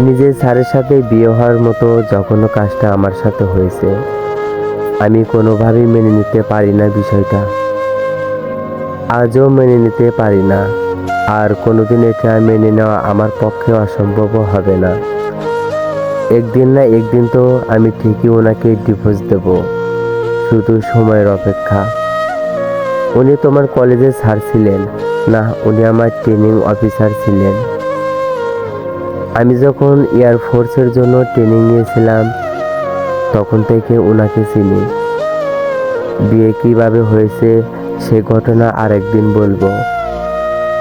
নিজের স্যারের সাথে বিয়ে হওয়ার মতো জঘন্য কাজটা আমার সাথে হয়েছে। আমি কোনোভাবেই মেনে নিতে পারি না বিষয়টা। আজও মেনে নিতে পারি না। আর কোনোদিন এটা মেনে নেওয়া আমার পক্ষে অসম্ভব হবে না। একদিন না একদিন তো আমি ঠিকই ওনাকে ডিভোর্স দেব। শুধু সময়ের অপেক্ষা। উনি তোমার কলেজের স্যার ছিলেন? না, উনি আমার ট্রেনিং অফিসার ছিলেন। আমি যখন এয়ারফোর্সের জন্য ট্রেনিং নিয়েছিলাম তখন থেকে ওনাকে চিনি। বিয়ে কিভাবে হয়েছে সে ঘটনা আরেকদিন বলবো।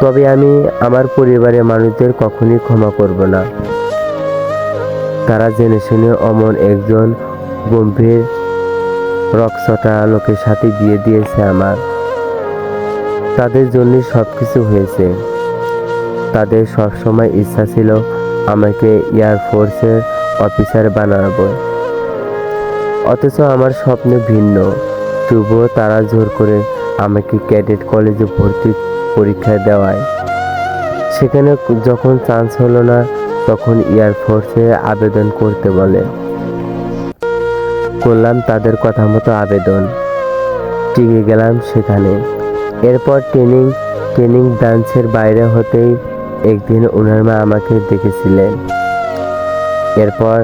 তবে আমি আমার পরিবারের মানুষদের কখনই ক্ষমা করব না। তারা জেনে শুনে অমন একজন গম্ভীর রকচটা লোকের সাথে বিয়ে দিয়েছে আমার। তাদের জন্যই সব কিছু হয়েছে। তাদের সবসময় ইচ্ছা ছিল আমাকে এয়ারফোর্সের অফিসার বানাবো। অথচ আমার স্বপ্ন ভিন্ন। তবুও তারা জোর করে আমাকে ক্যাডেট কলেজে ভর্তি পরীক্ষা দেওয়ায় সেখানে যখন চান্স হলো না তখন এয়ারফোর্সে আবেদন করতে বলে। করলাম তাদের কথা মতো আবেদন। টিকে গেলাম সেখানে। এরপর ট্রেনিং ব্রাঞ্চের বাইরে হতেই একদিন ওনার মা আমাকে দেখেছিলেন। এরপর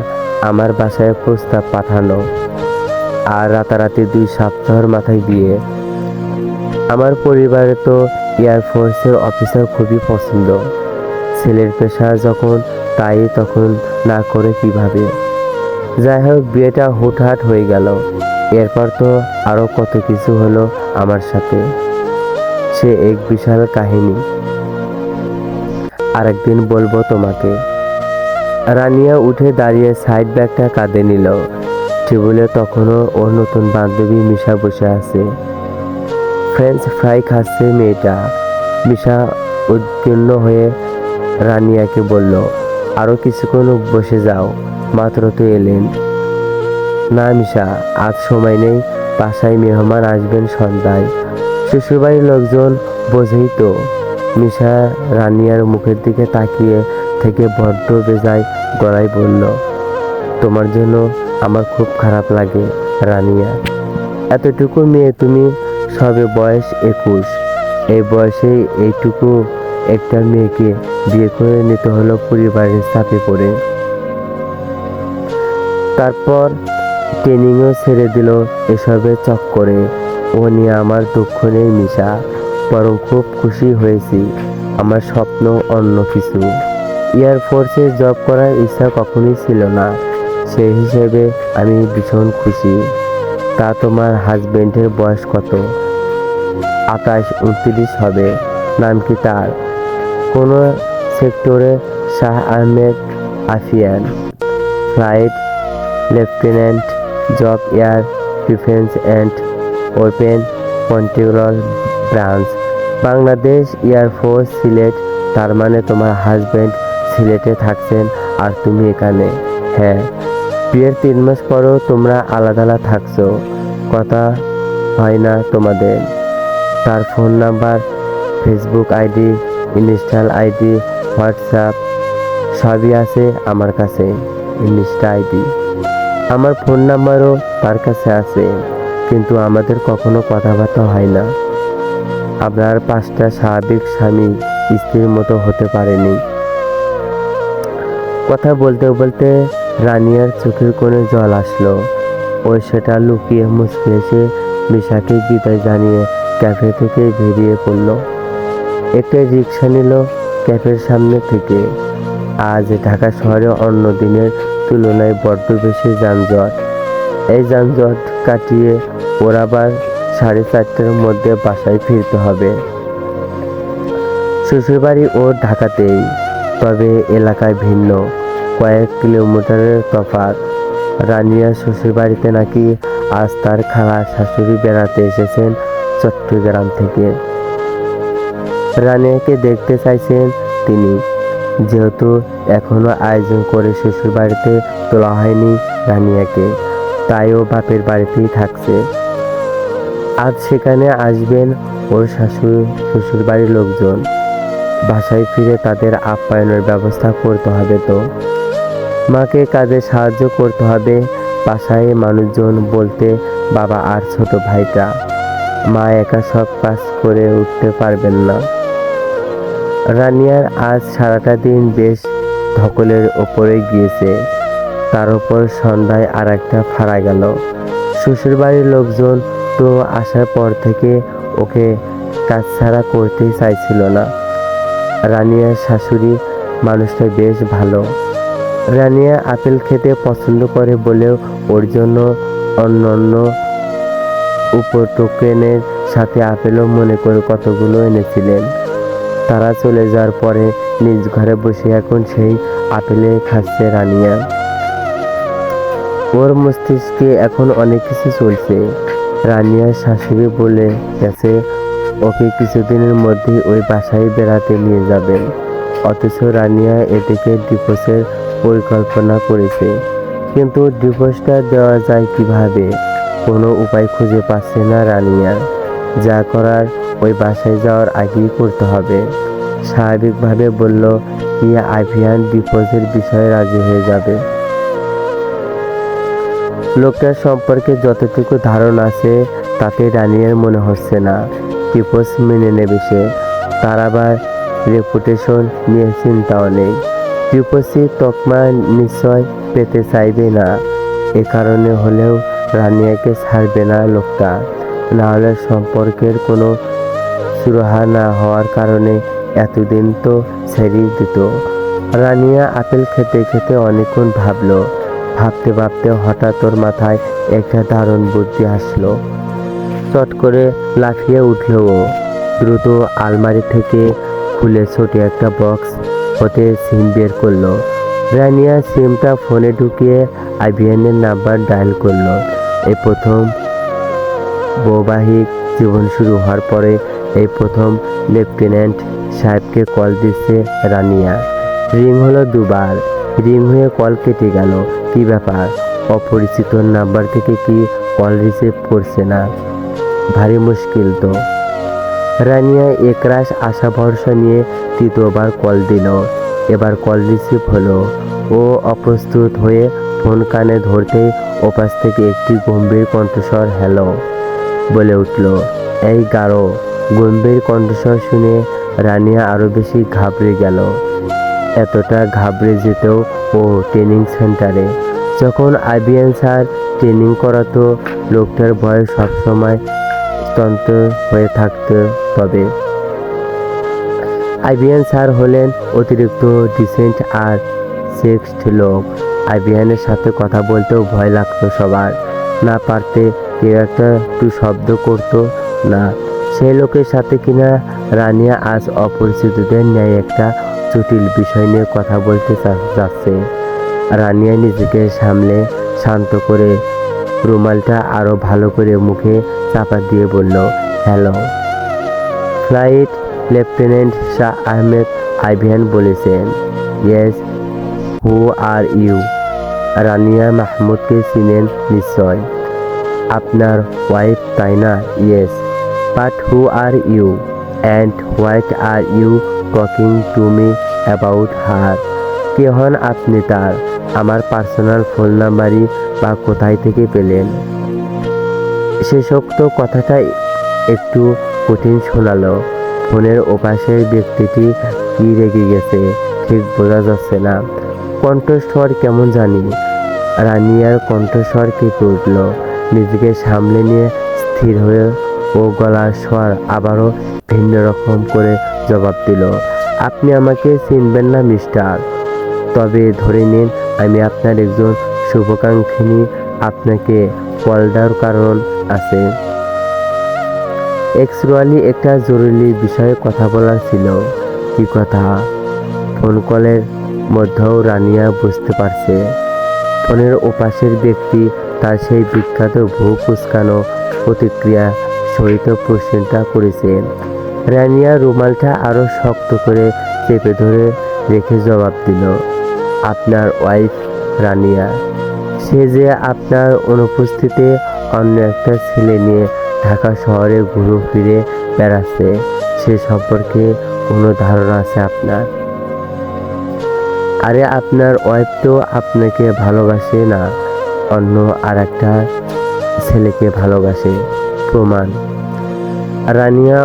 আমার বাসায় প্রস্তাব পাঠানো, আর রাতারাতি 2 সপ্তাহের মাথায় বিয়ে। আমার পরিবারে তো এয়ারফোর্সের অফিসার খুবই পছন্দ। ছেলের পেশা যখন তাই তখন না করে কিভাবে। যাই হোক, বিয়েটা হুটহাট হয়ে গেল। এরপর তো আরো কত কিছু হলো আমার সাথে। সে এক বিশাল কাহিনী, আরেকদিন বলবো তোমাকে। রানিয়া উঠে দাঁড়িয়ে সাইড ব্যাগটা কাঁধে নিল। টেবিলে তখনও ওর নতুন বান্ধবী মিশা বসে আছে। ফ্রেঞ্চ ফ্রাই খাচ্ছে মেয়েটা। মিশা উদ্বিগ্ন হয়ে রানিয়াকে বলল, আরো কিছুক্ষণ বসে যাও, মাত্র তো এলেন। না মিশা, আজ সময় নেই, বাসায় মেহমান আসবেন সন্ধ্যায়। শ্বশুরবাড়ির লোকজন বোঝেই তো। মিশা রানিয়ার মুখের দিকে তাকিয়ে থেকে বড্ড বেজায় গলায় বলল, তোমার জন্য আমার খুব খারাপ লাগে রানিয়া। এতটুকু মেয়ে তুমি, সবে বয়স 21। এই বয়সে এইটুকু একটা মেয়েকে বিয়ে করে নিতে হলো পরিবারের চাপে পড়ে। তারপর ট্রেনিংও ছেড়ে দিল এসবের চক্করে। ও নিয়ে আমার দুঃখ নেই মিশা, বরং খুব খুশি হয়েছি। আমার স্বপ্ন অন্য কিছু। এয়ারফোর্সে জব করার ইচ্ছা কখনোই ছিল না। সেই হিসেবে আমি ভীষণ খুশি। তা তোমার হাজবেন্ডের বয়স কত? 28-29 হবে। নাম কি তার? কোনো সেক্টরে Shah Ahmed Afiyan, flight lieutenant, job air defence and open control branch, Bangladesh air force, Sylhet. তার মানে তোমার হাজবেন্ড সিলেটে থাকছেন আর তুমি এখানে? হ্যাঁ। বিয়ের 3 মাস পরও তোমরা আলাদা আলাদা থাকছো, কথা হয় না তোমাদের? তার phone number, Facebook ID, install ID, WhatsApp সবই আছে আমার কাছে। ইনস্টা আইডি, আমার ফোন নাম্বারও তার কাছে আছে, কিন্তু আমাদের কখনো কথাবার্তা হয় না। আপনার 5টা স্বাভাবিক স্বামী স্ত্রীর মতো হতে পারেনি। কথা বলতে বলতে রানিয়ার চোখের কোণে জল আসলো। ও সেটা লুকিয়ে মুচকি এসে মিশাকে বিদায় জানিয়ে ক্যাফে থেকে বেরিয়ে পড়ল। একটা রিক্সা নিল ক্যাফের সামনে থেকে। আজ ঢাকা শহরে অন্য দিনের তুলনায় বড্ড বেশি যানজট। এই যানজট কাটিয়ে ওর আবার 4:30টার মধ্যে বাসায় ফিরতে হবে। শ্বশুরবাড়ি ওর ঢাকাতেই, তবে এলাকায় ভিন্ন, কয়েক কিলোমিটারের তফাৎ। রানিয়ার শ্বশুরবাড়িতে নাকি আজ তার খালা শাশুড়ি বেড়াতে এসেছেন চট্টগ্রাম থেকে। রানিয়াকে দেখতে চাইছেন তিনি। যেহেতু এখনো আয়োজন করে শ্বশুরবাড়িতে তোলা হয়নি রানিয়াকে, তাই ও বাপের বাড়িতেই থাকছে। আজ সেখানে আসবেন ওর শ্বশুরবাড়ির লোকজন। বাসায় ফিরে তাদের আপ্যায়নের ব্যবস্থা করতে হবে তো। মাকে কাজে সাহায্য করতে হবে, বাসায় মানুষজন বলতে বাবা আর ছোট ভাইটা। মা একা সব কাজ করে উঠতে পারবেন না। রানিয়ার আজ সারাটা দিন বেশ ধকলের ওপরে গিয়েছে। তার উপর সন্ধ্যায় আর একটা ফাড়া গেল। শ্বশুরবাড়ির লোকজন তো আসার পর থেকে ওকে কাজ ছাড়া করতেই চাইছিল না। রানিয়ার শাশুড়ি মানুষটা বেশ ভালো। রানিয়া আপেল খেতে পছন্দ করে বলেও ওর জন্য অন্য উপটোকেনের সাথে আপেলও মনে করে কতগুলো এনেছিলেন। তারা চলে যাওয়ার পরে নিজ ঘরে বসে এখন সেই আপেলে খাচ্ছে রানিয়া। ওর মস্তিষ্কে এখন অনেক কিছু চলছে। রানিয়ার শাশুড়ি বলে গেছে ওকে কিছুদিনের মধ্যেই ওই বাসায় বেড়াতে নিয়ে যাবেন। অথচ রানিয়া এদিকে ডিভোর্সের পরিকল্পনা করেছে। কিন্তু ডিভোর্সটা দেওয়া যায় কিভাবে? কোনো উপায় খুঁজে পাচ্ছে না রানিয়া। যা করার ওই বাসায় যাওয়ার আগেই করতে হবে। স্বাভাবিকভাবে বলল কি আভিয়ান ডিভোর্সের বিষয়ে রাজি হয়ে যাবে। লোকটার সম্পর্কে যতটুকু ধারণা আছে তাতে রানিয়ার মনে হচ্ছে না ডিভোর্স মেনে নেবে সে। তার আবার রেপুটেশন নিয়ে চিন্তাও নেই। ডিভোর্সি তকমা নিশ্চয় পেতে চাইবে না। এ কারণে হলেও রানিয়াকে ছাড়বে না লোকটা। না হলে সম্পর্কের কোনো সুরাহা না হওয়ার কারণে এতদিন তো ছেড়েই দিত। রানিয়া আপেল খেতে খেতে অনেকক্ষণ ভাবলো। ভাবতে ভাবতে হঠাৎ ওর মাথায় একটা দারুণ বুদ্ধি আসলো। চট করে লাফিয়ে উঠল ও। দ্রুত আলমারি থেকে খুলে ছোট একটা বক্স হতে সিম বের করলো। রানিয়া সিমটা ফোনে ঢুকিয়ে আইভিয়ানের নাম্বার ডায়াল করলো। এই প্রথম বৈবাহিক জীবন শুরু হওয়ার পরে এই প্রথম লেফটেন্যান্ট সাহেবকে কল দিচ্ছে রানিয়া। রিং হলো দুবার। রিং হয়ে কল কেটে গেল। কি ব্যাপার? অপরিচিত নাম্বার থেকে কি কল রিসিভ করছে না? ভারী মুশকিল তো। রানিয়া একরাশ আশা ভরসা নিয়ে তৃতীয়বার কল দিল। এবার কল রিসিভ হলো। ও অপ্রস্তুত হয়ে ফোন কানে ধরতেই ওপাশ থেকে একটি গম্ভীর কণ্ঠস্বর হ্যালো বলে উঠল। এই গাঢ় গম্ভীর কণ্ঠস্বর শুনে রানিয়া আরো বেশি ঘাবড়ে গেল। এতটা ঘাবড়ে যেতেও ও ট্রেনিং সেন্টারে। যখন আইবিএন স্যার ট্রেনিং করাতো লোকটার ভয়ে সবসময় স্তব্ধ হয়ে থাকতো। তবে আইবিএন স্যার হলেন অতিরিক্ত ডিসেন্ট আর সেক্সড লোক। আইবিএনের সাথে কথা বলতেও ভয় লাগতো সবার। না পারতে কেউ একটা একটু শব্দ করতো না। সেই লোকের সাথে কিনা রানিয়া আজ অপরিচিতদের ন্যায় একটা জটিল বিষয় নিয়ে কথা বলতে যাচ্ছে। রানিয়া নিজেকে সামলে শান্ত করে রুমালটা আরো ভালো করে মুখে চাপা দিয়ে বলল, hello. Flight lieutenant Shah Ahmed Aiviyan বলেছেন। Yes, who are you? Rania মাহমুদকে চিনেন নিশ্চয়। আপনার ওয়াইফ তাই না? Yes, but who are you and what are you talking to me about her? কে হন আপনি তার? আমার পার্সোনাল ফোন নাম্বারই বা কোথায় থেকে পেলেন? শেষোক্ত কথাটা একটু কঠিন শোনালো। ফোনের ওপাশের ব্যক্তিটি কি রেগে গেছে ঠিক বোঝা যাচ্ছে না। কণ্ঠস্বর কেমন জানি। রানিয়ার কণ্ঠস্বর কেঁপে উঠল। নিজেকে সামলে নিয়ে স্থির হয়ে ও গলার স্বর আবারও ভিন্ন রকম করে জবাব দিল, আপনি আমাকে চিনবেন না মিস্টার, তবে ধরে নিন আমি আপনার একজন শুভাকাঙ্ক্ষিনী। আপনাকে কল দেওয়ার কারণ আছে। অ্যাকচুয়ালি একটা জরুরি বিষয়ে কথা বলার ছিল। কি কথা? ফোন কলের মধ্যেও রানিয়া বুঝতে পারছে ফোনের ওপাশের ব্যক্তি তার সেই বিখ্যাত ভ্রু কুঁচকানো প্রতিক্রিয়া সহিত প্রশ্নটা করেছেন। রানিয়া রুমালটা আরো শক্ত করে চেপে ধরে রেখে জবাব দিল, আপনার ওয়াইফ রানিয়া। সে যে আপনার অনুপস্থিতিতে অন্য একটা ছেলে নিয়ে ঢাকা শহরে ঘুরে ফিরে বেড়াচ্ছে সে সম্পর্কে কোনো ধারণা আছে আপনার? আরে আপনার ওয়াইফ তো আপনাকে ভালোবাসে না, অন্য আর একটা ছেলেকে ভালোবাসে। প্রমাণ। রানিয়া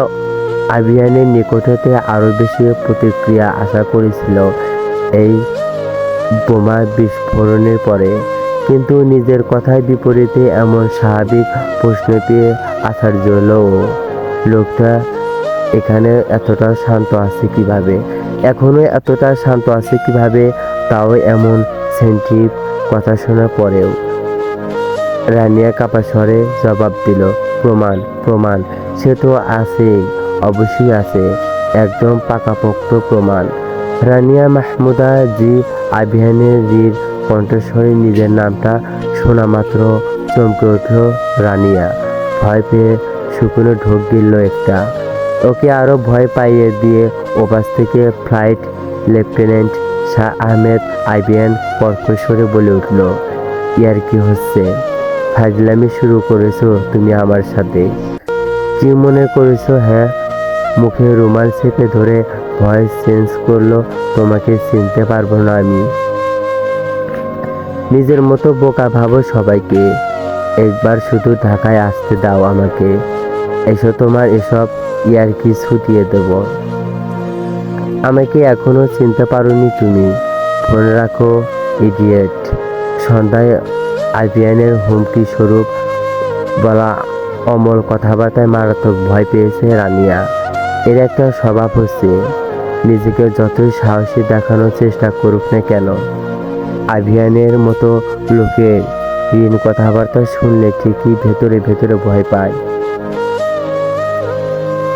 আবিয়ানের নিকট হতে আরো বেশি প্রতিক্রিয়া আশা করেছিল এই বোমা বিস্ফোরণের পরে, কিন্তু নিজের কথার বিপরীতে এমন স্বাভাবিক প্রশ্ন পেয়ে আশ্চর্য হলো ও। লোকটা এখানে এতটা শান্ত আছে কিভাবে, এখনো এতটা শান্ত আছে কিভাবে, তাও এমন সেন্টিভ কথা শোনার পরেও। রানিয়া কাপা স্বরে জবাব দিল, প্রমাণ প্রমাণ, সে তো আছেই, অবশ্যই আছে, একদম পাকাপোক্ত প্রমাণ। রানিয়া মাহমুদা জি আবিয়ানের জির কণ্ঠস্বরে নিজের নামটা শোনা মাত্র চমকে উঠল রানিয়া। ভয় পেয়ে শুকনো ঢোক গিলল একটা। ওকে আরো ভয় পাইয়ে দিয়ে ওপাশ থেকে ফ্লাইট লেফটেন্যান্ট শাহ আহমেদ আবিয়ান কর্কশরে বলে উঠল, ইয়ার কি হচ্ছে? ফাজলামি শুরু করেছো তুমি আমার সাথে? কি মনে করেছো? হ্যাঁ। মুখে রুমাল চেপে ধরে ভয়েস চেঞ্জ করলো, তোমাকে চিনতে পারবো না আমি। নিজের মতো বোকা ভাবো সবাইকে, একবার শুধু ঢাকায় আসতে দাও আমাকে, এসো তোমার এসব ইয়ার্কি ছুটিয়ে দেব। আমাকে এখনো চিনতে পারোনি তুমি? ফোন রাখো ইডিয়েট। সন্ধ্যায় আবিয়ানের হুমকি স্বরূপ বলা অমল কথাবার্তায় মারাত্মক ভয় পেয়েছে রানিয়া। এর একটা স্বভাব হচ্ছে, নিজেকে যতই সাহসী দেখানোর চেষ্টা করুক না কেন, আবিয়ানের মতো লোকের ঋণ কথাবার্তা শুনলে ঠিকই ভেতরে ভেতরে ভয় পায়।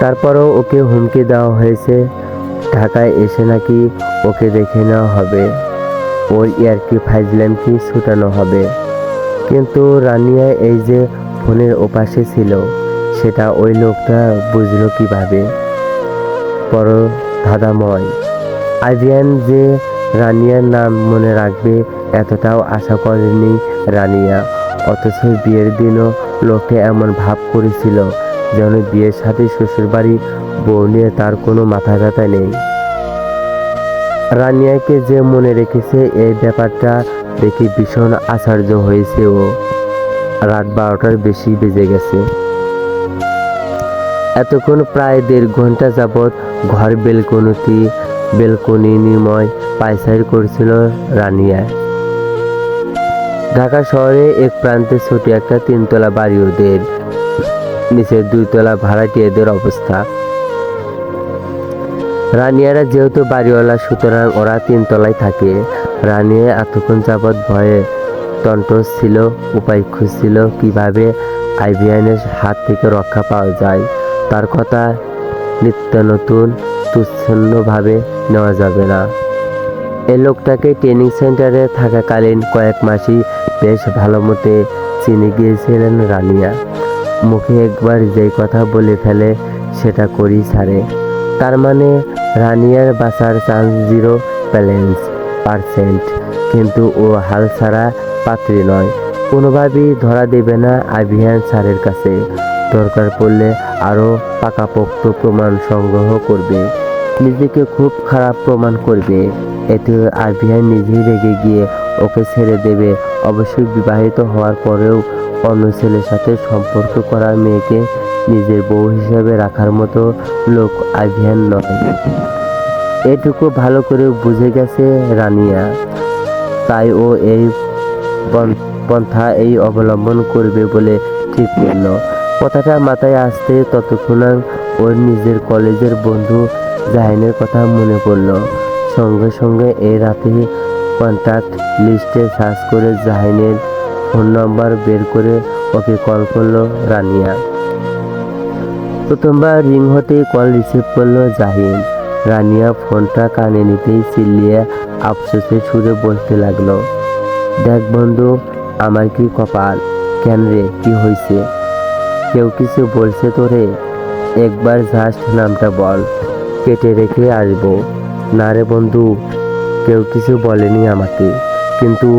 তারপরও ওকে হুমকি দেওয়া হয়েছে ঢাকায় এসে নাকি ওকে দেখে নেওয়া হবে, ওর ইয়ার্কি ফাজলামকি ছুটানো হবে। কিন্তু রানিয়া এই যে ফোনের ওপাশে ছিল, সেটা ওই লোকটা বুঝলো কিভাবে? বড় ধাঁধাময়। আবিয়ান যে রানিয়ার নাম মনে রাখবে এতটাও আশা করেনি রানিয়া। অথচ বিয়ের দিনও লোকটা এমন ভাব করেছিল যেন বিয়ের সাথে শ্বশুরবাড়ি বউ নিয়ে তার কোনো মাথা ব্যথা নেই। রানিয়াকে যে মনে রেখেছে এই ব্যাপারটা দেখে ভীষণ আশ্চর্য হয়েছে ও। রাত 12টার বেশি বেজে গেছে। এতক্ষণ প্রায় 1.5 ঘন্টা যাবৎ ঘর বেলকনি নির্ময় পায়চারি করছিল রানিয়া। ঢাকা শহরে এক প্রান্তে ছোট একটা 3 তলা বাড়ি, ওদের নিচে 2 তলা ভাড়াটিয়াদের অবস্থা। রানিয়ারা যেহেতু বাড়িওয়ালা, সুতরাং ওরা 3 তলায় থাকে। রানিয়া এতক্ষণ যাবৎ ভয়ে টন্টস ছিল, উপায় খুঁজছিল কিভাবে আবিয়ানের হাত থেকে রক্ষা পাওয়া যায়। তার কথা নিত্য নতুন তুচ্ছভাবে নেওয়া যাবে না। এই লোকটাকে ট্রেনিং সেন্টারে থাকাকালীন কয়েক মাসই বেশ ভালো মতে চিনে গিয়েছিলেন রানিয়া। মুখে একবার যেই কথা বলে ফেলে সেটা করেই ছাড়ে। তার মানে রানিয়ার বাঁচার চান্স 0% কিন্তু ও হাল ছাড়া পাত্রী নয়, কোনোভাবেই ধরা দেবে না আবিয়ান স্যারের কাছে। দরকার পড়লে আরও পাকাপোক্ত প্রমাণ সংগ্রহ করবে, নিজেকে খুব খারাপ প্রমাণ করবে। এতে আবিয়ান নিজেই রেগে গিয়ে ওকে ছেড়ে দেবে। অবশ্যই বিবাহিত হওয়ার পরেও অন্য ছেলের সাথে সম্পর্ক করা মেয়েকে নিজের বউ হিসেবে রাখার মতো লোক আবিয়ান নয়। এটুকু ভালো করে বুঝে গেছে রানিয়া। তাই ও এই পন্থা অবলম্বন করবে বলে ঠিক করল। কথাটা মাথায় আসতে ততক্ষণ ওর নিজের কলেজের বন্ধু জাহিনের কথা মনে পড়ল। সঙ্গে সঙ্গে এই রাতে কন্ট্যাক্ট লিস্টে সার্চ করে জাহিনের ফোন নাম্বার বের করে ওকে কল করলো রানিয়া। প্রথমবার রিং হতেই কল রিসিভ করলো জাহিন। রানিয়া ফোনটা কানে নিতেই চিল্লিয়ে আফসোসের সুরে বলতে লাগলো, দেখ বন্ধু, আমার কি কপাল। কেন রে, কি হয়েছে? কেউ কিছু বলছে তোরে? একবার জাস্ট নামটা বল, কেটে রেখে আসবো। না রে বন্ধু, কেউ কিছু বলেনি আমাকে, কিন্তু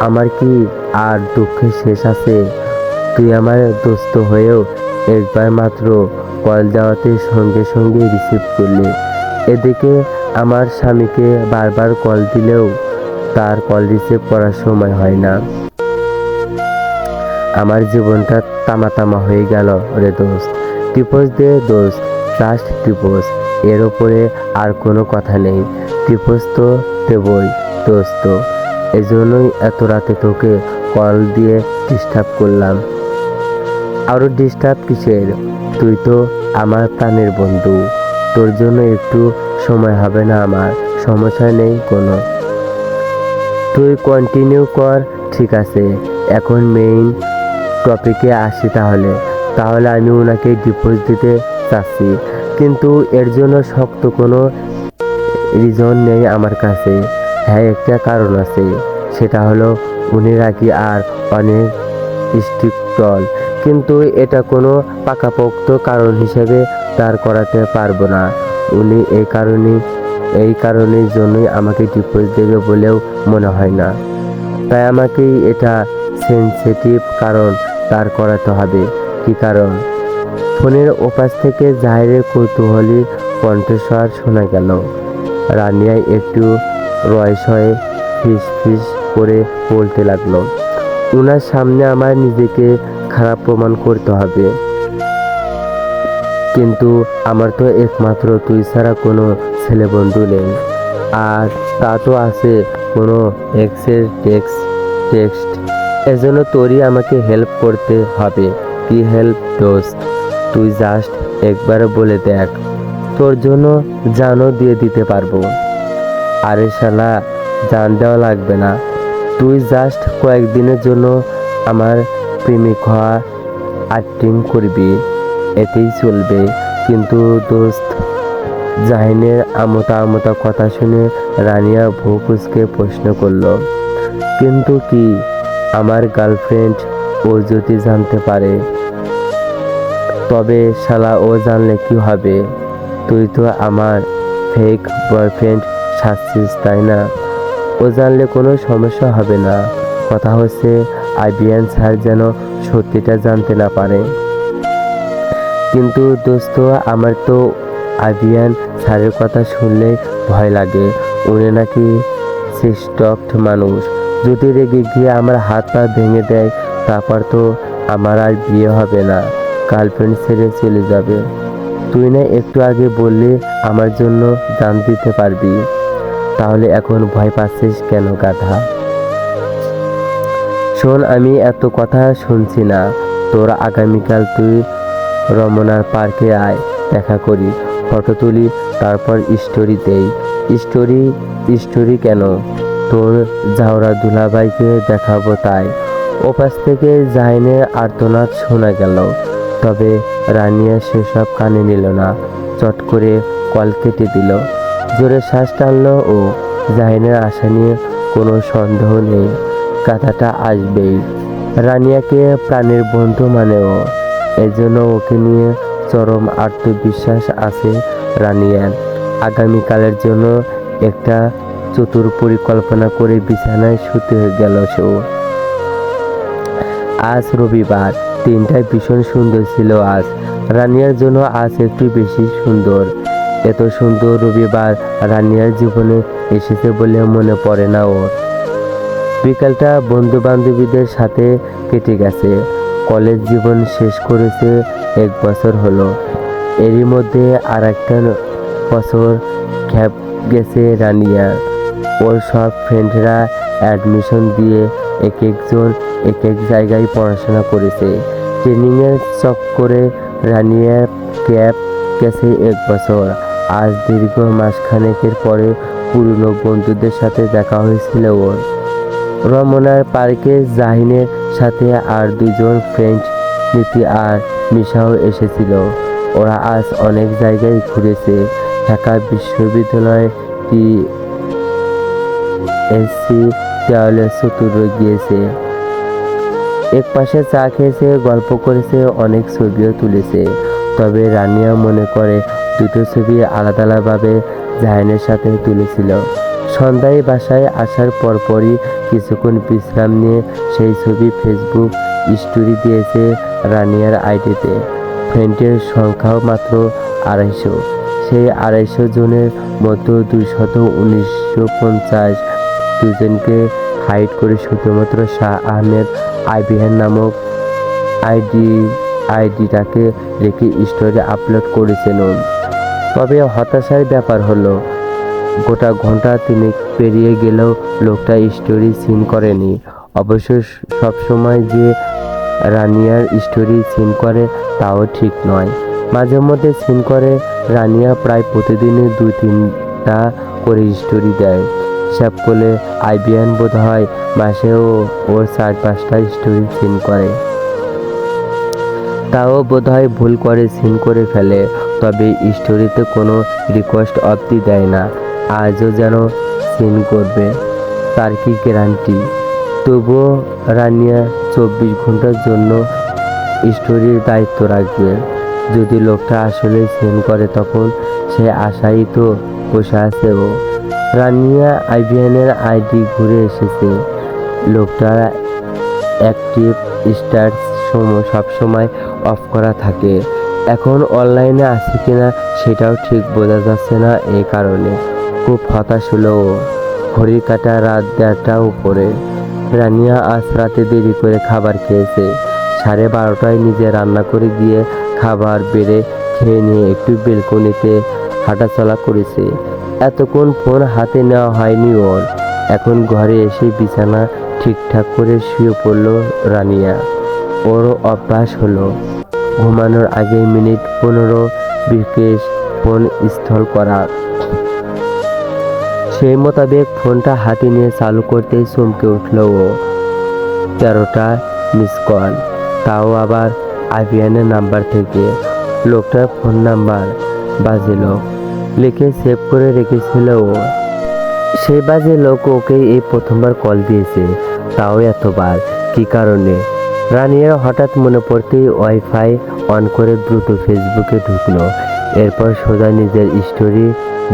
আমার কি আর দুঃখের শেষ আছে? তুই আমার দোস্ত হয়েও একবার মাত্র কল দেওয়াতে সঙ্গে সঙ্গে রিসিভ করলি। এদিকে আমার স্বামীকে বারবার কল দিলেও তার কল রিসিভ করার সময় হয় না। আমার জীবনটা তামা হয়ে গেল রে দোস্ত। ডিভোর্স দে দোস্ত, জাস্ট ডিভোর্স, এর ওপরে আর কোনো কথা নেই। ডিভোর্স তো দেবই দোস্ত, এজন্যই এত রাতে তোকে কল দিয়ে ডিস্টার্ব করলাম। আরও ডিস্টার্ব কিসের, তুই তো আমার প্রাণের বন্ধু, তোর জন্য একটু সময় হবে না আমার, সমস্যা নেই কোনো। তুই কন্টিনিউ কর, ঠিক আছে। এখন মেইন টপিকে আসি তাহলে আমি ওনাকে ডিভোর্স দিতে চাচ্ছি, কিন্তু এর জন্য শক্ত কোনো রিজন নেই আমার কাছে। হ্যাঁ, একটা কারণ আছে, সেটা হলো উনি রাগী আর অনেক স্ট্রিক্টল, কিন্তু এটা কোনো পাকাপোক্ত কারণ হিসেবে দাঁড় করাতে পারবো না। উনি এই কারণের জন্যই আমাকে ডিভোর্স দেবে বলেও মনে হয় না, তাই আমাকে এটা সেনসিটিভ কারণ দাঁড় করাতে হবে। কি কারণ? ফোনের ওপাশ থেকে জাহিরের কৌতূহলী কণ্ঠস্বর শোনা গেল। রানিয়া একটু রয়েস হয়ে ফিস করে বলতে লাগলো, উনার সামনে আমার নিজেকে খারাপ প্রমাণ করতে হবে, কিন্তু আমার তো একমাত্র তুই ছাড়া কোনো ছেলে বন্ধু নেই, আর তা তো আছে কোনো এক্সের টেক্সট। এজন্য তোরই আমাকে হেল্প করতে হবে। কি হেল্প দোস্ত? তুই জাস্ট একবার বলে দেখ, তোর জন্য জানও দিয়ে দিতে পারবো। আরে শালা, জান দেওয়া লাগবে না, তুই জাস্ট কয়েকদিনের জন্য আমার প্রেমিক হওয়া অ্যাক্টিং করবি, এতেই চলবে। কিন্তু দোস্ত, জাহিনের আমতা কথা শুনে রানিয়া ভ্রু কুঁচকে প্রশ্ন করলো, কিন্তু কি? আমার গার্লফ্রেন্ড ও যদি জানতে পারে? তবে শালা, ও জানলে কি হবে? তুই তো আমার ফেক বয়ফ্রেন্ড সাজছিস, তাই না? ও জানলে কোনো সমস্যা হবে না, কথা হচ্ছে আবিয়ান স্যার যেন সত্যিটা জানতে না পারে। কিন্তু দোস্ত, আমার তো আবিয়ান স্যারের কথা শুনলে ভয় লাগে, উনি নাকি সিস্টকড মানুষ, যদি রেগে গিয়ে আমার হাত পা ভেঙে দেয় তারপর তো আমার আর বিয়ে হবে না, গার্লফ্রেন্ড ছেড়ে চলে যাবে। তুই না একটু আগে বললি আমার জন্য জান দিতে পারবি, তাহলে এখন ভয় পাচ্ছিস কেন গাধা? শোন, আমি এত কথা শুনছি না, তোর আগামীকাল তুই রমনার পার্কে আয়, দেখা করি, ফটো তুলি, তারপর স্টোরি দেই। স্টোরি কেন? তোর জাউরা দুলাভাইকে দেখাবো তাই। ওপাশ থেকে জাহিনের আর্তনাদ শোনা গেল, তবে রানিয়া সেসব কানে নিল না, চট করে কল কেটে দিল। জোরে শ্বাস টানলো ও। জাহিনের আশা নিয়ে কোনো সন্দেহ নেই, গাধাটা আসবেই। রানিয়াকে প্রাণের বন্ধু মানে ও, এজন্য ওকে নিয়ে চরম আত্মবিশ্বাস আছে রানিয়ার। আগামীকালের জন্য একটা চতুর পরিকল্পনা করে বিছানায় শুতে গেল সে। আজ রবিবার, দিনটাই ভীষণ সুন্দর ছিল আজ। রানিয়ার জন্য আজ একটু বেশি সুন্দর। এত সুন্দর রবিবার রানিয়ার জীবনে এসেছে বলে মনে পড়ে না ওর। বিকালটা বন্ধু বান্ধবীদের সাথে কেটে গেছে। কলেজ জীবন শেষ করেছে 1 বছর হলো। এরই মধ্যে আর একটা বছর গ্যাপ গেছে রানিয়ার। ওর সব ফ্রেন্ডরা অ্যাডমিশন দিয়ে একজন এক জায়গায় পড়াশোনা করেছে। ট্রেনিংয়ের চক্করে রানিয়ার গ্যাপ গেছে 1 বছর। আজ দীর্ঘ মাসখানেকের পরে পুরনো বন্ধুদের সাথে দেখা হয়েছিল ওর। রমনার পার্কে জাহিনের সাথে আর 2জন ফ্রেন্ড নীতি আর মিশাও এসেছিল। ওরা আজ অনেক জায়গায় ঘুরেছে। ঢাকা বিশ্ববিদ্যালয় টিএসসি দেওয়ালে চতুর গিয়েছে, এক পাশে চা খেয়েছে, গল্প করেছে, অনেক ছবিও তুলেছে। তবে রানিয়া মনে করে দুটো ছবি আলাদাভাবে জাহিনের সাথে তুলেছিল। সন্ধ্যায় বাসায় আসার পরপরই কিছুক্ষণ বিশ্রাম নিয়ে সেই ছবি ফেসবুক স্টোরি দিয়েছে রানিয়ার আইডিতে। ফ্রেন্ডের সংখ্যাও মাত্র 250। সেই 250 জনের মধ্যে 249 দুজনকে হাইড করে শুধুমাত্র শাহ আহমেদ আইবিএন নামক আইডিটাকে রেখে স্টোরি আপলোড করেছেন। তবে হতাশার ব্যাপার হলো গোটা ঘন্টা 3 পেরিয়ে গেলেও লোকটা স্টোরি সিন করেনি। অবশ্য সবসময় যে রানিয়ার স্টোরি সিন করে তাও ঠিক নয়, মাঝে মধ্যে সিন করে। রানিয়া প্রায় প্রতিদিনই 2-3টা করে স্টোরি দেয়। হিসাব করলে আইবিএন বোধ হয় মাসেও ওর 4-5টা স্টোরি সিন করে। তাও বোধহয় ভুল করে সিন করে ফেলে, তবে স্টোরিতে কোনো রিকোয়েস্ট অবধি দেয় না। আজও যেন সিন করবে, তার কি গ্যারান্টি? তবুও রানিয়া 24 ঘন্টার জন্য স্টোরির দায়িত্ব রাখবে। যদি লোকটা আসলে সিন করে তখন সে আশাই তো বসে আছে ও। রানিয়া আইবিএনের আইডি ঘুরে এসেছে। লোকটা অ্যাক্টিভ স্ট্যাটাস সবসময় অফ করা থাকে। এখন অনলাইনে আছে কিনা সেটাও ঠিক বোঝা যাচ্ছে না। এই কারণে খুব হতাশ হলো ও। ঘড়ির কাঁটা রাত 1:30 উপরে। রানিয়া আজ রাতে দেরি করে খাবার খেয়েছে। 12:30টায় নিজে রান্না করে গিয়ে খাবার বেড়ে খেয়ে নিয়ে একটু বেলকনিতে হাঁটাচলা করেছে। এতক্ষণ ফোন হাতে নেওয়া হয়নি ওর। এখন ঘরে এসে বিছানা ঠিকঠাক করে শুয়ে পড়ল রানিয়া। ওর অভ্যাস হলো ঘুমানোর আগে মিনিট 15-20 ফোন স্থল করা। সেই মোতাবেক ফোনটা হাতে নিয়ে চালু করতেই চমকে উঠল ও। 13টা মিস কল, তাও আবার আইবিএনের নাম্বার থেকে। লোকটার ফোন নাম্বার বাজে লোক লিখে সেভ করে রেখেছিল ও। সেই বাজে লোক ওকে এই প্রথমবার কল দিয়েছে, তাও এতবার। কি কারণে? রানিয়ার হঠাৎ মনে পড়তেই ওয়াইফাই অন করে দ্রুত ফেসবুকে ঢুকলো। এরপর সোজা নিজের স্টোরি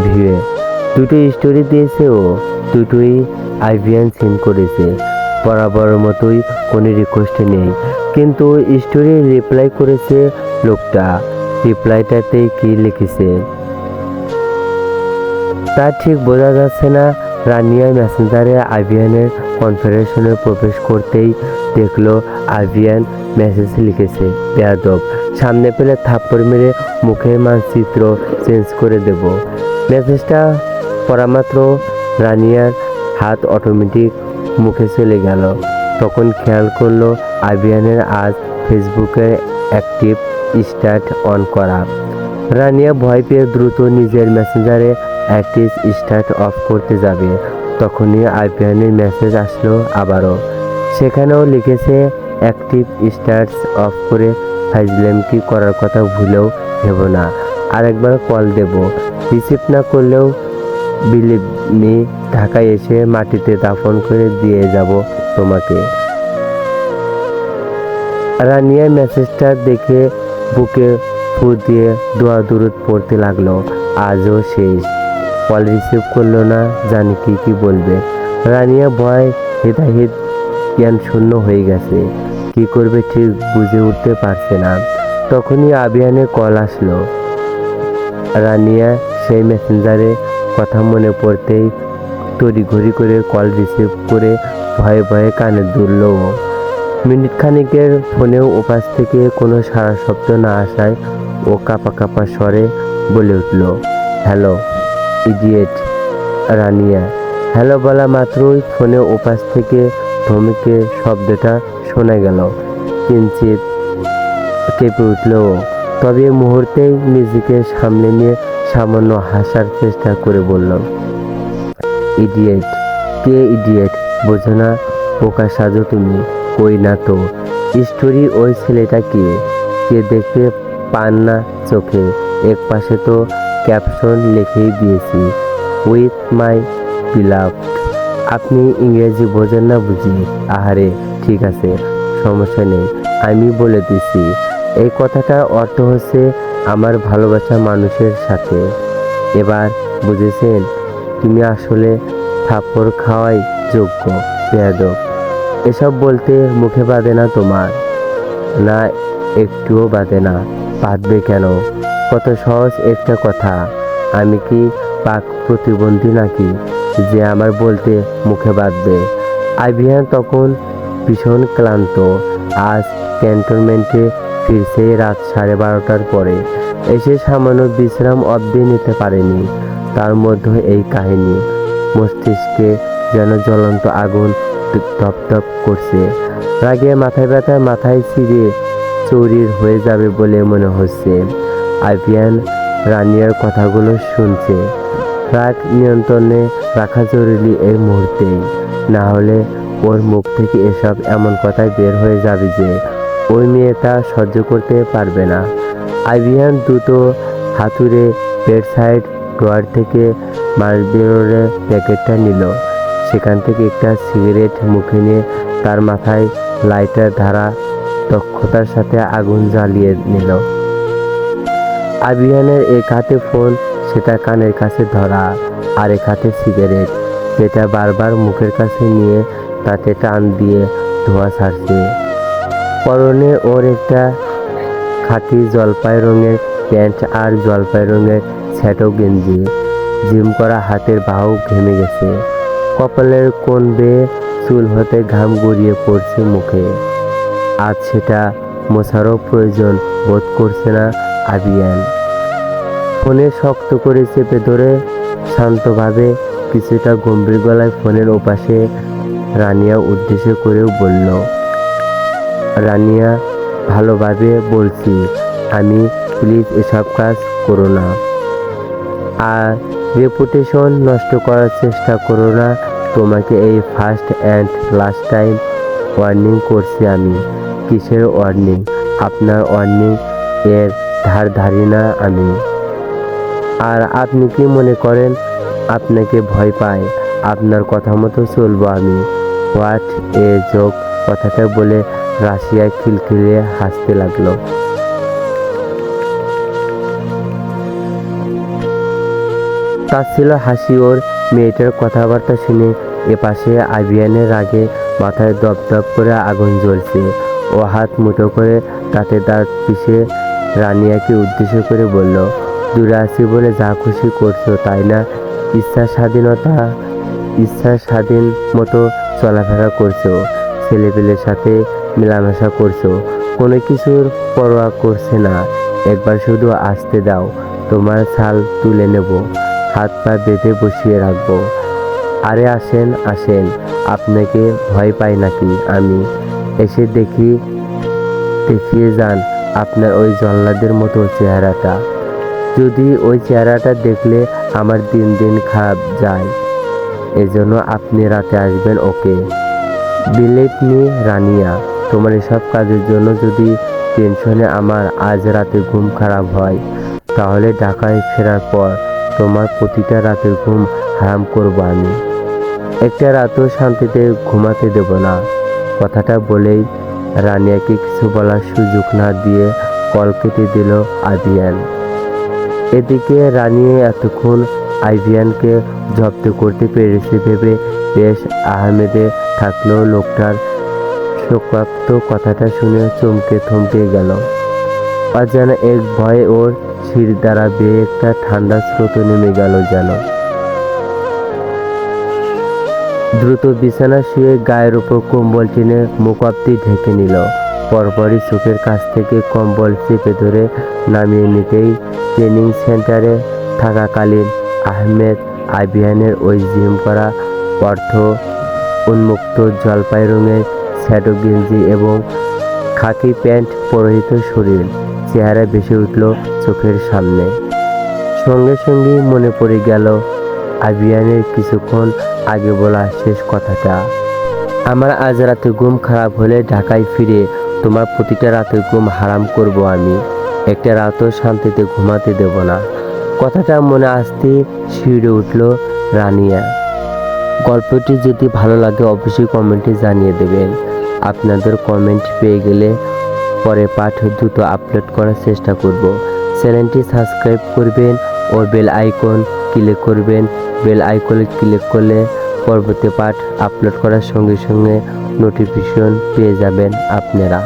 ভিউয়ে 2টো স্টোরি দিয়েছে ও। 2টোই আইবিএন সিন করেছে। বরাবর মতোই কোনো রিকোয়েস্ট নেই, কিন্তু স্টোরি রিপ্লাই করেছে লোকটা। রিপ্লাইটাতে কি লিখেছে তা ঠিক বোঝা যাচ্ছে না। রানিয়া মেসেঞ্জারে আইবিএনের কনফারেন্সে প্রবেশ করতেই দেখলো আইবিএন মেসেজ লিখেছে, বেয়াদব, সামনে পেলে থাপ্পড় মেরে মুখের মানচিত্র চেঞ্জ করে দেব। মেসেজটা পড়া মাত্র রানিয়ার হাত অটোমেটিক মুখে চলে গেল। তখন খেয়াল করলো আইবিএনের আজ ফেসবুকে অ্যাক্টিভ স্ট্যাটাস অন করা। রানিয়া ভয় পেয়ে দ্রুত নিজের মেসেঞ্জারে অ্যাক্টিভ স্ট্যাটাস অফ করতে যাবে, তখনই আইবিএনের মেসেজ আসলো আবারও। সেখানেও লিখেছে, অ্যাক্টিভ স্ট্যাটাস অফ করে ফাইজলামি করার কথা ভুলেও ভেবো না, আরেকবার কল দেব। রিসিভ না করলেও বিলিভ মি, ঢাকায় এসে মাটিতে দাফন করে দিয়ে যাব তোমাকে। রানিয়া মেসেজটা দেখে বুকে ফু দিয়ে দোয়া দুরুদ পড়তে লাগলো। আজও শেষ। কল রিসিভ করলো না, জানি কি বলবে। রানিয়া ভয় হেদাহিত জ্ঞান শূন্য হয়ে গেছে। কি করবে ঠিক বুঝে উঠতে পারছে না। তখনই আবিয়ানের কল আসলো। রানিয়া সেই মেসেঞ্জারে কথা মনে পড়তেই তড়িঘড়ি করে কল রিসিভ করে ভয়ে ভয়ে কানে ধরল ও। মিনিট খানিকের ফোনেও ওপাশ থেকে কোনো সাড়া শব্দ না আসায় ও কাঁপা কাঁপা স্বরে বলে উঠল, হ্যালো ইডিয়েট। রানিয়া হ্যালো বলা মাত্রই ফোনে ওপাশ থেকে ধমকে শব্দটা শোনা গেল। কিঞ্চিত কেঁপে উঠল ও। তবে মুহূর্তেই নিজেকে সামলে নিয়ে সামান্য হাসার চেষ্টা করে বলল, ইডিয়েট? কে ইডিয়েট? বোঝো না? বোকা সাজো তুমি। কই না তো। স্টোরি ওই ছেলেটা কে দেখতে পান না চোখে? এক পাশে তো ক্যাপশন লিখেই দিয়েছি, উইথ মাই বিলাভড। আপনি ইংরেজি বোঝেন না বুঝি? আহারে, ঠিক আছে, সমস্যা নেই, আমি বলে দিচ্ছি। এই কথাটার অর্থ হচ্ছে আমার ভালোবাসা মানুষের সাথে। এবার বুঝেছেন? তুমি আসলে থাপ্পড় খাওয়াই যোগ্য, বেয়াদব। এসব বলতে মুখে বাঁধে না তোমার? না, একটুও বাঁধে না। বাঁধবে কেন? কত সহজ একটা কথা। আমি কি পাক প্রতিবন্ধী নাকি যে আমার বলতে মুখে বাঁধবে? আভিয়ান তখন ভীষণ ক্লান্ত। আজ ক্যান্টনমেন্টে ফিরছে রাত 12:30টার পরে। এসে সামান্য বিশ্রাম অবধি নিতে পারেনি। তার মধ্যে এই কাহিনী। মস্তিষ্কে যেন জ্বলন্ত আগুন ধপধপ করছে। রাগে মাথায় ব্যথায় মাথায় চিরে চৌরির হয়ে যাবে বলে মনে হচ্ছে। আভিয়ান রানিয়ার কথাগুলো শুনছে। রাগ নিয়ন্ত্রণে রাখা জরুরি এই মুহূর্তেই, না হলে ওর মুখ থেকে এসব এমন কথাই বের হয়ে যাবে যে ওই মেয়ে তা সহ্য করতে পারবে না। আভিয়ান দ্রুত হাতুড়ে বেডসাইড ড্রয়ার থেকে মার্লবোরোর প্যাকেটটা নিল। সেখান থেকে একটা সিগারেট মুখে নিয়ে তার মাথায় লাইটার ধারা দক্ষতার সাথে আগুন জ্বালিয়ে নিল। আভিয়ানের এক হাতে ফোন, সেটা কানের কাছে ধরা, আর এক হাতে সিগারেট, যেটা বারবার মুখের কাছে নিয়ে তাতে টান দিয়ে ধোঁয়া ছাড়ছে। পরনে ওর একটা খাঁটি জলপাই রঙের প্যান্ট আর জলপাই রঙের স্যাটো গেঞ্জি। জিম করা হাতের বাহু ঘেমে গেছে। কপালের কোণ বেয়ে চুল হতে ঘাম গড়িয়ে পড়ছে মুখে। আজ সেটা মোছারও প্রয়োজন বোধ করছে না আভিয়ান। ফোনে শক্ত করে চেপে ধরে শান্তভাবে কিছুটা গম্ভীর গলায় ফোনের ওপাশে রানিয়া উদ্দেশ্য করেও বলল, রানিয়া, ভালোভাবে বলছি আমি, প্লিজ এসব কাজ করো না। আর রেপুটেশন নষ্ট করার চেষ্টা করো না। তোমাকে এই first and last time warning করছি আমি। কিসের ওয়ার্নিং? আপনার ওয়ার্নিং এর ধার ধারি না আমি। আর আপনি কি মনে করেন আপনাকে ভয় পাই? আপনার কথা মতো চলবো আমি। What a joke! কথাটা বলে রাশিয়া খিলখিলিয়ে হাসতে লাগলো। তার ছিল হাসি। ওর মেয়েটার কথাবার্তা শুনে এপাশে আভিয়ানের রাগে মাথায় দপদপ করে আগুন জ্বলছে। ও হাত মুঠো করে দাঁতে দাঁত পিষে রানিয়াকে উদ্দেশ্য করে বলল, দূরে আছি বলে যা খুশি করছো তাই না? ইচ্ছা স্বাধীন মতো চলাফেরা করছো, ছেলেপেলের সাথে মেলামেশা করছো, কোনো কিছুর পরোয়া করছে না। একবার শুধু আসতে দাও, তোমার ছাল তুলে নেব, হাত পা বেঁধে বসিয়ে রাখবো। আরে আসেন আসেন, আপনাকে ভয় পাই নাকি আমি? এসে দেখিয়ে যান আপনার ওই জল্লাদের মতো চেহারাটা। যদি ওই চেহারাটা দেখলে আমার দিন দিন খারাপ যায়। এজন্য আপনি রাতে আসবেন, ওকে? বিলিভ মি রানিয়া, তোমার এসব কাজের জন্য যদি টেনশনে আমার আজ রাতে ঘুম খারাপ হয়, তাহলে ঢাকায় ফেরার পর তোমার প্রতিটা রাতের ঘুম হারাম করব আমি। একটা রাতও শান্তিতে ঘুমাতে দেব না। কথাটা বলেই রানিয়াকে কিছু বলার সুযোগ না দিয়ে কল কেটে দিল আভিয়ান। এদিকে রানিয়া এতক্ষণ আভিয়ানকে জব্দ করতে পেরেছে ভেবে বেশ আহমেদে থাকলেও লোকটার শোকাক্ত কথাটা শুনে চমকে থমকে গেল। অজানা এক ভয়ে ওর শির দ্বারা বেয়ে একটা ঠান্ডা স্রোত নেমে গেল যেন। দ্রুত বিছানা শুয়ে গায়ের উপর কম্বল টেনে মুখ অব্দি ঢেকে নিল। পরপরই চোখের কাছ থেকে কম্বল চেপে ধরে নামিয়ে নিতেই ট্রেনিং সেন্টারে থাকাকালীন আহমেদ আভিয়ানের ওই জিম করা অর্থ উন্মুক্ত জলপাই রঙের স্যাডো গেঞ্জি এবং খাকি প্যান্ট পরিহিত শরীর চেহারা ভেসে উঠল চোখের সামনে। সঙ্গে সঙ্গে মনে পড়ে গেল আভিয়ানের কিছুক্ষণ আগে বলা শেষ কথাটা, আমার আজ রাতে ঘুম খারাপ হলে ঢাকায় ফিরে তোমার প্রতিটা রাতের ঘুম হারাম করব আমি। একটা রাতও শান্তিতে ঘুমাতে দেব না। কথাটা মনে আসতে শিউরে উঠল রানিয়া। গল্পটি যদি ভালো লাগে অবশ্যই কমেন্টে জানিয়ে দেবেন। আপনাদের কমেন্ট পেয়ে গেলে পরে পাঠ দ্রুত আপলোড করার চেষ্টা করব। চ্যানেলটি সাবস্ক্রাইব করবেন ও বেল আইকন ক্লিক করবেন। বেল আইকনে ক্লিক করলে পরবর্তী পাঠ আপলোড করার সঙ্গে সঙ্গে নোটিফিকেশন পেয়ে যাবেন আপনারা।